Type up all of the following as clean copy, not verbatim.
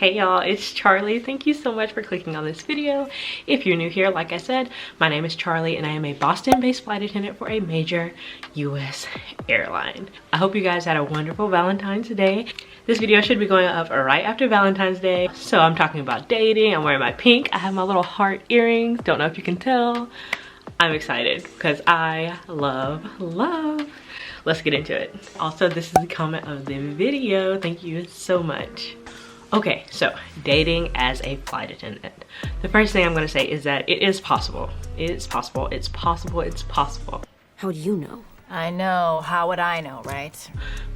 Hey y'all, it's Charlie. Thank you so much for clicking on this video. If you're new here, like I said, my name is Charlie and I am a Boston-based flight attendant for a major US airline. I hope you guys had a wonderful Valentine's Day. This video should be going up right after Valentine's Day. So I'm talking about dating. I'm wearing my pink. I have my little heart earrings. Don't know if you can tell. I'm excited because I love. Let's get into it. Also, this is the comment of the video. Thank you so much. Okay, so dating as a flight attendant. The first thing I'm gonna say is that it is possible. It's possible, it's possible, it's possible. How do you know? I know, how would I know, right?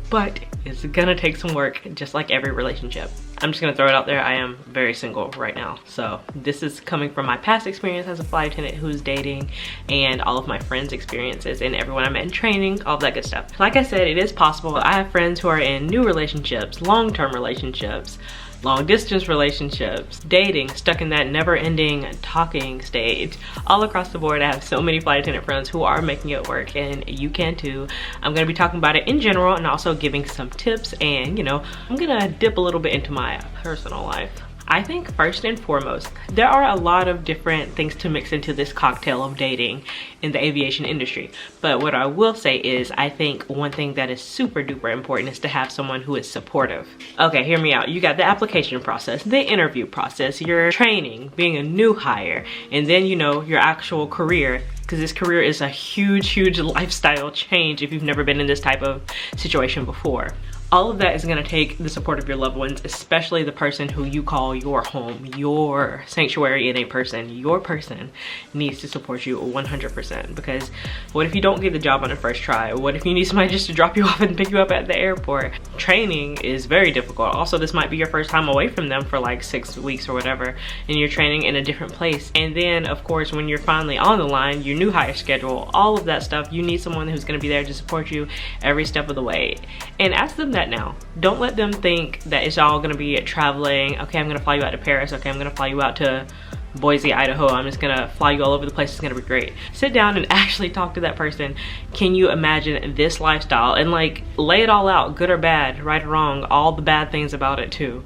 But it's gonna take some work, just like every relationship. I'm just gonna throw it out there, I am very single right now. So this is coming from my past experience as a flight attendant who's dating and all of my friends' experiences and everyone I met in training, all that good stuff. Like I said, it is possible. I have friends who are in new relationships, long-term relationships, long distance relationships, dating, stuck in that never ending talking stage. All across the board, I have so many flight attendant friends who are making it work, and you can too. I'm gonna be talking about it in general and also giving some tips, and you know, I'm gonna dip a little bit into my personal life. I think first and foremost, there are a lot of different things to mix into this cocktail of dating in the aviation industry. But what I will say is I think one thing that is super duper important is to have someone who is supportive. Okay, hear me out. You got the application process, the interview process, your training, being a new hire, and then you know, your actual career. Because this career is a huge lifestyle change if you've never been in this type of situation before. All of that is gonna take the support of your loved ones, especially the person who you call your home, your sanctuary in a person. Your person needs to support you 100%, because what if you don't get the job on the first try? What if you need somebody just to drop you off and pick you up at the airport? Training is very difficult. Also, this might be your first time away from them for like 6 weeks or whatever, and you're training in a different place. And then of course, when you're finally on the line, your new hire schedule, all of that stuff, you need someone who's gonna be there to support you every step of the way. And ask them that now. Don't let them think that it's all gonna be traveling. Okay, I'm gonna fly you out to Paris. Okay, I'm gonna fly you out to Boise, Idaho. I'm just gonna fly you all over the place. It's gonna be great. Sit down and actually talk to that person. Can you imagine this lifestyle? And like, lay it all out, good or bad, right or wrong, all the bad things about it too.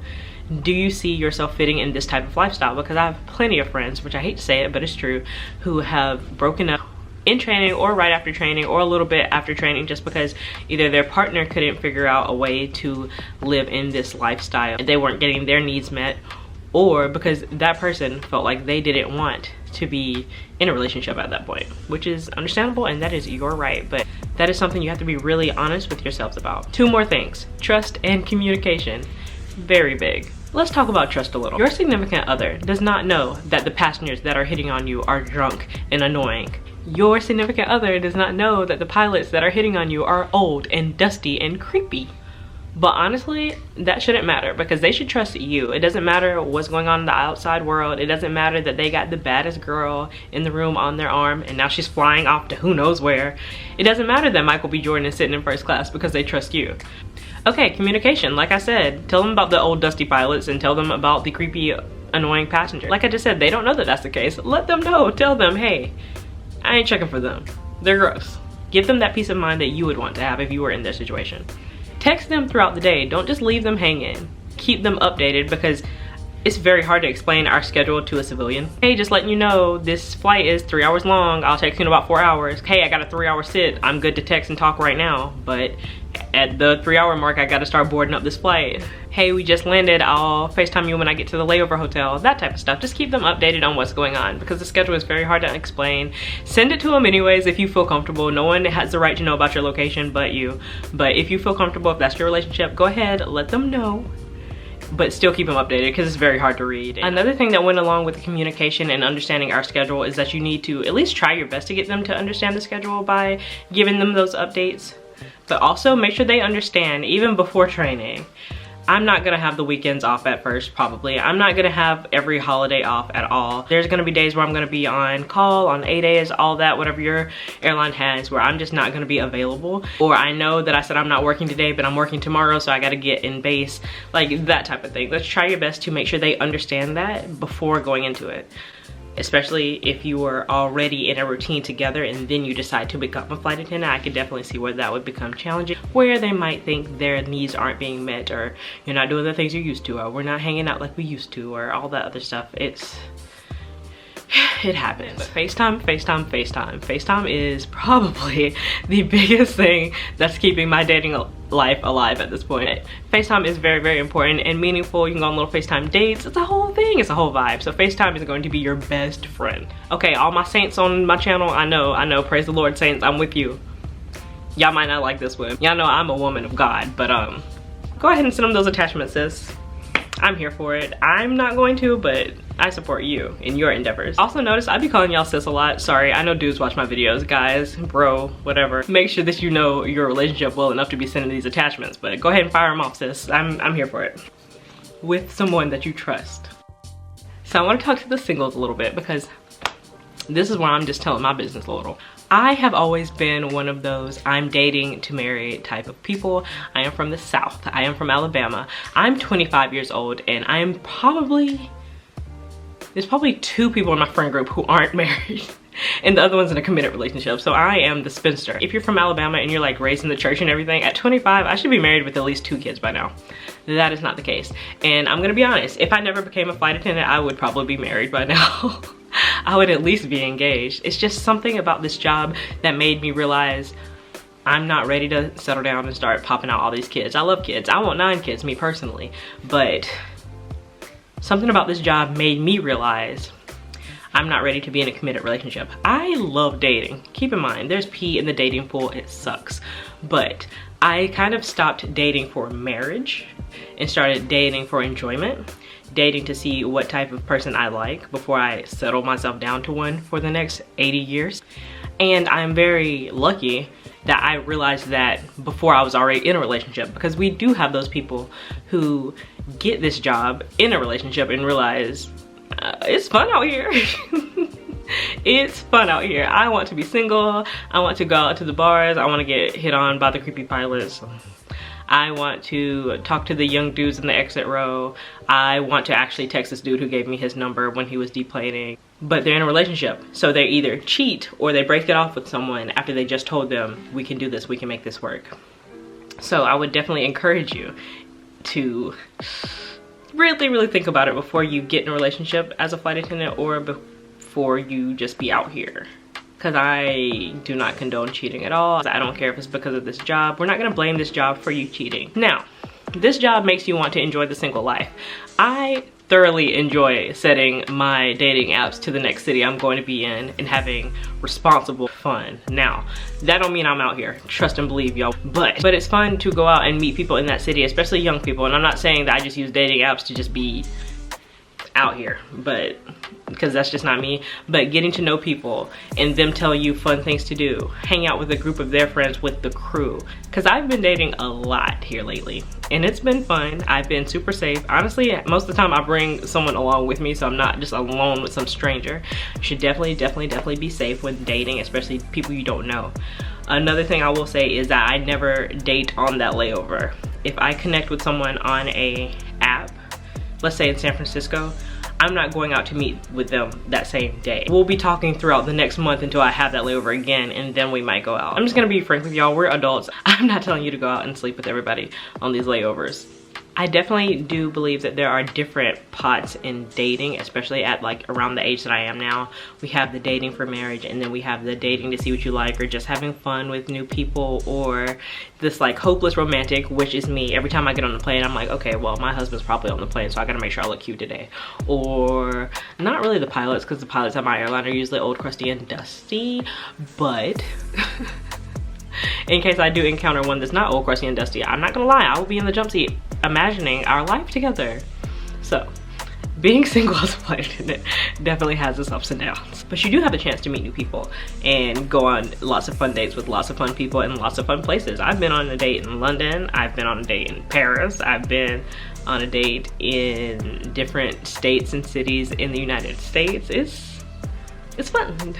Do you see yourself fitting in this type of lifestyle? Because I have plenty of friends, which I hate to say it, but it's true, who have broken up in training or right after training or a little bit after training, just because either their partner couldn't figure out a way to live in this lifestyle and they weren't getting their needs met, or because that person felt like they didn't want to be in a relationship at that point, which is understandable and that is your right, but that is something you have to be really honest with yourselves about. 2 more things: trust and communication. Very big. Let's talk about trust a little. Your significant other does not know that the passengers that are hitting on you are drunk and annoying. Your significant other does not know that the pilots that are hitting on you are old and dusty and creepy. But honestly, that shouldn't matter, because they should trust you. It doesn't matter what's going on in the outside world. It doesn't matter that they got the baddest girl in the room on their arm and now she's flying off to who knows where. It doesn't matter that Michael B. Jordan is sitting in first class, because they trust you. Okay, communication, like I said, tell them about the old dusty pilots and tell them about the creepy, annoying passenger. Like I just said, they don't know that that's the case. Let them know. Tell them, hey, I ain't checking for them. They're gross. Give them that peace of mind that you would want to have if you were in their situation. Text them throughout the day. Don't just leave them hanging. Keep them updated, because it's very hard to explain our schedule to a civilian. Hey, just letting you know, this flight is 3 hours long. I'll text you in about 4 hours. Hey, I got a 3-hour sit. I'm good to text and talk right now, but at the 3-hour mark, I gotta start boarding up this flight. Hey, we just landed. I'll FaceTime you when I get to the layover hotel. That type of stuff. Just keep them updated on what's going on, because the schedule is very hard to explain. Send it to them anyways if you feel comfortable. No one has the right to know about your location but you. But if you feel comfortable, if that's your relationship, go ahead, let them know. But still keep them updated, because it's very hard to read. Another thing that went along with the communication and understanding our schedule is that you need to at least try your best to get them to understand the schedule by giving them those updates. But also make sure they understand, even before training, I'm not gonna have the weekends off at first, probably. I'm not gonna have every holiday off at all. There's gonna be days where I'm gonna be on call, on A-days, all that, whatever your airline has, where I'm just not gonna be available. Or I know that I said I'm not working today, but I'm working tomorrow, so I gotta get in base. Like that type of thing. Let's try your best to make sure they understand that before going into it. especially if you were already in a routine together and then you decide to become a flight attendant. I could definitely see where that would become challenging, where they might think their needs aren't being met, or you're not doing the things you're used to, or we're not hanging out like we used to, or all that other stuff. It happens. FaceTime, FaceTime, FaceTime. FaceTime is probably the biggest thing that's keeping my dating life alive at this point. FaceTime is very, very important and meaningful. You can go on little FaceTime dates. It's a whole thing. It's a whole vibe. So FaceTime is going to be your best friend. Okay, all my saints on my channel, I know. Praise the Lord, saints. I'm with you. Y'all might not like this one. Y'all know I'm a woman of God, but go ahead and send them those attachments, sis. I'm here for it. I'm not going to, but I support you in your endeavors. Also notice I be calling y'all sis a lot. Sorry, I know dudes watch my videos. Guys, bro, whatever. Make sure that you know your relationship well enough to be sending these attachments, but go ahead and fire them off, sis. I'm here for it. With someone that you trust. So I want to talk to the singles a little bit, because this is where I'm just telling my business a little. I have always been one of those I'm dating to marry type of people. I am from the South. I am from Alabama. I'm 25 years old, and there's probably 2 people in my friend group who aren't married and the other one's in a committed relationship. So I am the spinster. If you're from Alabama and you're like raised in the church and everything, at 25, I should be married with at least 2 kids by now. That is not the case. And I'm gonna be honest, if I never became a flight attendant, I would probably be married by now. I would at least be engaged. It's just something about this job that made me realize I'm not ready to settle down and start popping out all these kids. I love kids. I want 9 kids, me personally. But something about this job made me realize I'm not ready to be in a committed relationship. I love dating. Keep in mind, there's pee in the dating pool. It sucks. But I kind of stopped dating for marriage and started dating for enjoyment. Dating to see what type of person I like before I settle myself down to one for the next 80 years. And I'm very lucky that I realized that before I was already in a relationship, because we do have those people who get this job in a relationship and realize it's fun out here. It's fun out here. I want to be single. I want to go out to the bars. I want to get hit on by the creepy pilots. I want to talk to the young dudes in the exit row. I want to actually text this dude who gave me his number when he was deplaning. But they're in a relationship, so they either cheat or they break it off with someone after they just told them, we can do this, we can make this work. So I would definitely encourage you to really think about it before you get in a relationship as a flight attendant, or before you just be out here. Because I do not condone cheating at all. I don't care if it's because of this job. We're not gonna blame this job for you cheating. Now, this job makes you want to enjoy the single life. I thoroughly enjoy setting my dating apps to the next city I'm going to be in and having responsible fun. Now, that don't mean I'm out here. Trust and believe, y'all. But it's fun to go out and meet people in that city, especially young people. And I'm not saying that I just use dating apps to just be out here, but because that's just not me. But getting to know people and them tell you fun things to do, hang out with a group of their friends with the crew, because I've been dating a lot here lately and it's been fun. I've been super safe. Honestly, most of the time I bring someone along with me, so I'm not just alone with some stranger. You should definitely be safe when dating, especially people you don't know. Another thing I will say is that I never date on that layover. If I connect with someone on a app, let's say in San Francisco, I'm not going out to meet with them that same day. We'll be talking throughout the next month until I have that layover again, and then we might go out. I'm just gonna be frank with y'all, we're adults. I'm not telling you to go out and sleep with everybody on these layovers. I definitely do believe that there are different pots in dating, especially at like around the age that I am now. We have the dating for marriage, and then we have the dating to see what you like, or just having fun with new people, or this like hopeless romantic, which is me. Every time I get on the plane, I'm like, okay, well, my husband's probably on the plane, so I gotta make sure I look cute today. Or not really the pilots, because the pilots at my airline are usually old, crusty, and dusty, but in case I do encounter one that's not old, crusty, and dusty, I'm not gonna lie, I will be in the jump seat imagining our life together. So being single as a flight attendant definitely has its ups and downs, but you do have a chance to meet new people and go on lots of fun dates with lots of fun people and lots of fun places. I've been on a date in London, I've been on a date in Paris, I've been on a date in different states and cities in the United States. It's fun.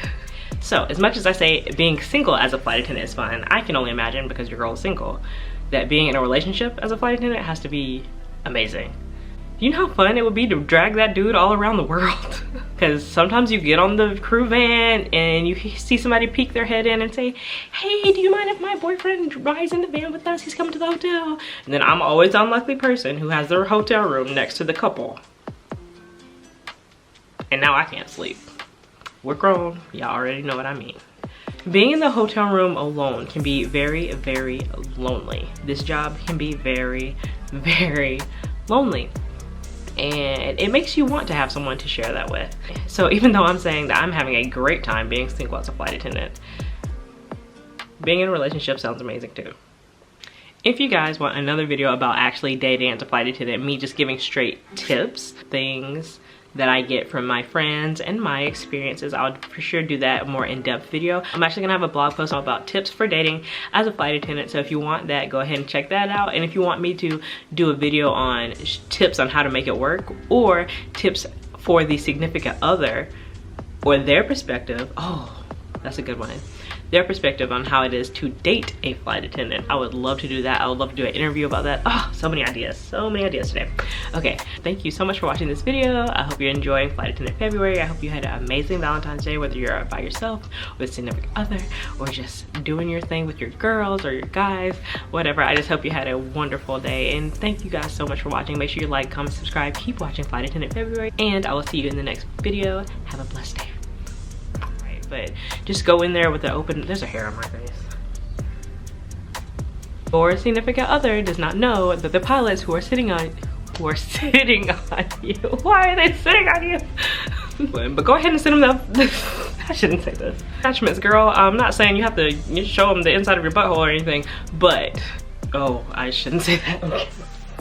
So as much as I say being single as a flight attendant is fun, I can only imagine, because your girl is single, that being in a relationship as a flight attendant has to be amazing. You know how fun it would be to drag that dude all around the world? Because sometimes you get on the crew van and you see somebody peek their head in and say, hey, do you mind if my boyfriend rides in the van with us? He's coming to the hotel. And then I'm always the unlucky person who has their hotel room next to the couple. And now I can't sleep. We're grown, y'all already know what I mean. Being in the hotel room alone can be very, very lonely. This job can be very, very lonely. And it makes you want to have someone to share that with. So even though I'm saying that I'm having a great time being single as a flight attendant, being in a relationship sounds amazing too. If you guys want another video about actually dating as a flight attendant, me just giving straight tips, things that I get from my friends and my experiences, I would for sure do that more in-depth video. I'm actually gonna have a blog post about tips for dating as a flight attendant, so if you want that, go ahead and check that out. And if you want me to do a video on tips on how to make it work, or tips for the significant other or their perspective, oh, that's a good one. Their perspective on how it is to date a flight attendant, I would love to do that. I would love to do an interview about that. Oh, so many ideas today. Okay, thank you so much for watching this video. I hope you're enjoying Flight Attendant February. I hope you had an amazing Valentine's Day, whether you're by yourself, with a significant other, or just doing your thing with your girls or your guys, whatever. I just hope you had a wonderful day, and thank you guys so much for watching. Make sure you like, comment, subscribe, keep watching Flight Attendant February, and I will see you in the next video. Have a blessed day. But just go in there with the open, there's a hair on my face. Or a significant other does not know that the pilots who are sitting on you, why are they sitting on you? But go ahead and send them the, I shouldn't say this. Attachments, girl. I'm not saying you have to show them the inside of your butthole or anything, but, oh, I shouldn't say that. Okay.